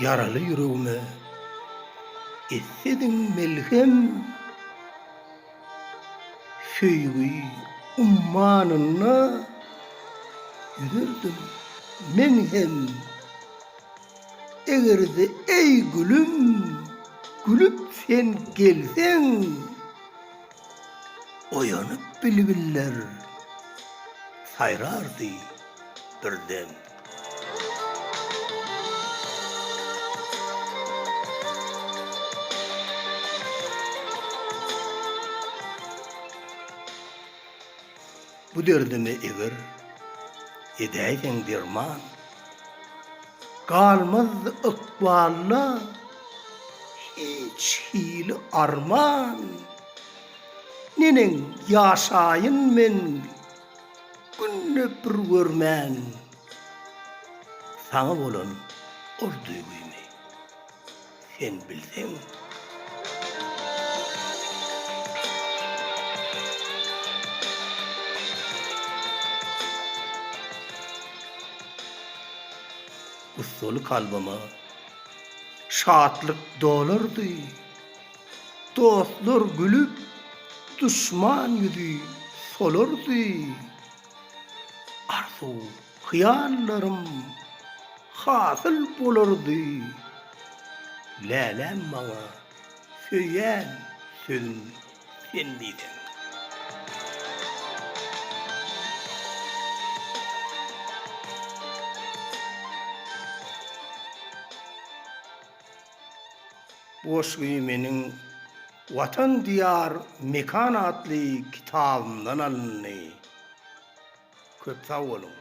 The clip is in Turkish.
yaralı yüreğime essedin melhem şöýgü ummanına yüzürdüm men hem egerde ey gülüm gülüp sen gelsen oyanıp bilbiller sayrardı birden. Bu derdime eger edäýsen derman galmaz ıkballa hiç hili arman nenen ýaşaýyn men günne bir görmän saňa bolan ol duýgumy sen bilseň. Ussulu kalbama şatlyk dolardy. Dostlar gülüp düşman ýüzü solardy. Arzu hyallarym hasyl bolardy. Lälem maňa söýýän sözün sen diýsen. Boşgy meniň Watan diyar mekan atly kitabymdan alındy. Köp sag bolun.